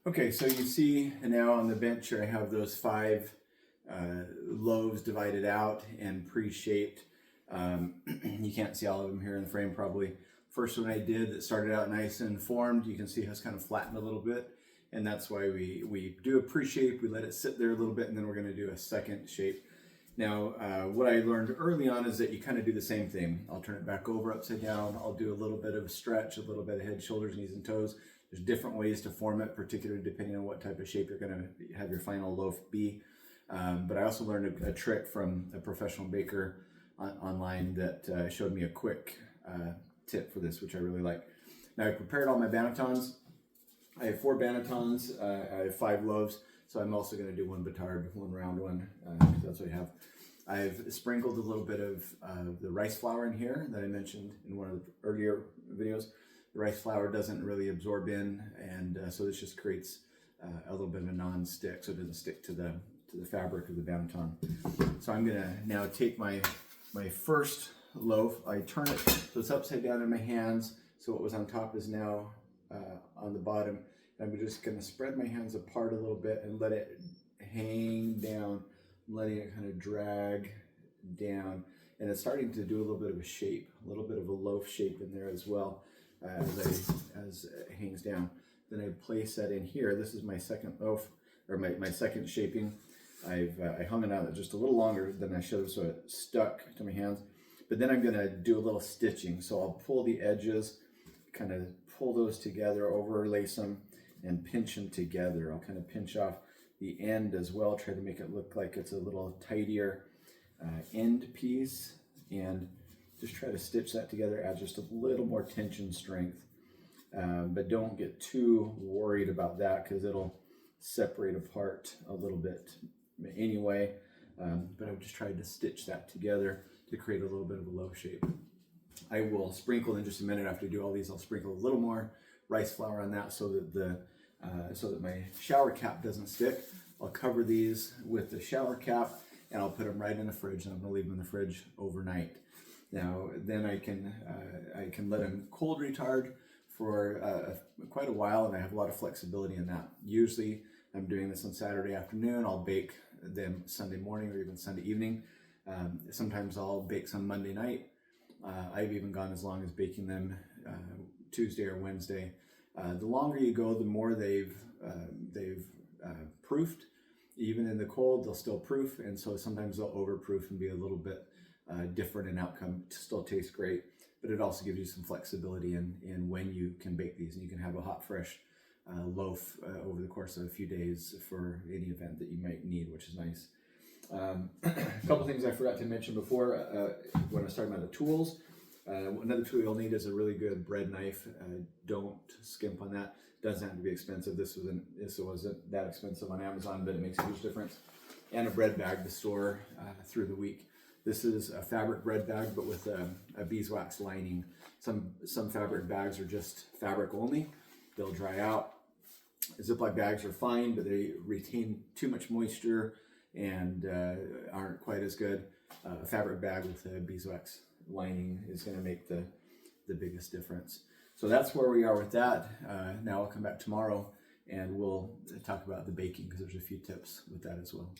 Okay, so you see now on the bench here I have those 5 loaves divided out and pre-shaped. You can't see all of them here in the frame probably. First one I did that started out nice and formed, you can see has kind of flattened a little bit, and that's why we do a pre-shape, we let it sit there a little bit, and then we're going to do a second shape. Now, what I learned early on is that you kind of do the same thing. I'll turn it back over upside down, I'll do a little bit of stretch, a little bit of head, shoulders, knees, and toes. There's different ways to form it, particularly depending on what type of shape you're going to have your final loaf be. But I also learned a trick from a professional baker online that showed me a quick tip for this, which I really like. Now, I prepared all my bannetons. I have 4 bannetons. I have 5 loaves, so I'm also going to do one batard, one round one. That's what I have. I've sprinkled a little bit of the rice flour in here that I mentioned in one of the earlier videos. The rice flour doesn't really absorb in, and so this just creates a little bit of a non-stick, so it doesn't stick to the fabric of the banneton. So I'm gonna now take my first loaf. I turn it so it's upside down in my hands. So what was on top is now on the bottom. I'm just gonna spread my hands apart a little bit and let it hang down, letting it kind of drag down. And it's starting to do a little bit of a shape, a little bit of a loaf shape in there as well as it hangs down. Then I place that in here. This is my second loaf, or my second shaping. I hung it out just a little longer than I should have, so it stuck to my hands. But then I'm gonna do a little stitching. So I'll pull the edges, kind of pull those together, overlace them, and pinch them together. I'll kind of pinch off the end as well, try to make it look like it's a little tidier end piece, and just try to stitch that together, add just a little more tension strength. But don't get too worried about that because it'll separate apart a little bit anyway. But I've just tried to stitch that together to create a little bit of a loaf shape. I will sprinkle in just a minute after I do all these. I'll sprinkle a little more rice flour on that so that my shower cap doesn't stick. I'll cover these with the shower cap and I'll put them right in the fridge, and I'm gonna leave them in the fridge overnight. Now, then I can let them cold retard for quite a while, and I have a lot of flexibility in that. Usually I'm doing this on Saturday afternoon. I'll bake them Sunday morning or even Sunday evening. Sometimes I'll bake some Monday night. I've even gone as long as baking them Tuesday or Wednesday. The longer you go, the more they've proofed. Even in the cold, they'll still proof, and so sometimes they'll overproof and be a little bit different in outcome. It still tastes great, but it also gives you some flexibility in when you can bake these, and you can have a hot, fresh loaf over the course of a few days for any event that you might need, which is nice. A couple things I forgot to mention before when I was talking about the tools. Another tool you'll need is a really good bread knife. Don't skimp on that. Doesn't have to be expensive. This wasn't that expensive on Amazon, but it makes a huge difference. And a bread bag to store through the week. This is a fabric bread bag, but with a beeswax lining. Some fabric bags are just fabric only. They'll dry out. Ziploc bags are fine, but they retain too much moisture and aren't quite as good. A fabric bag with a beeswax lining is going to make the biggest difference. So that's where we are with that. Now I'll come back tomorrow and we'll talk about the baking because there's a few tips with that as well.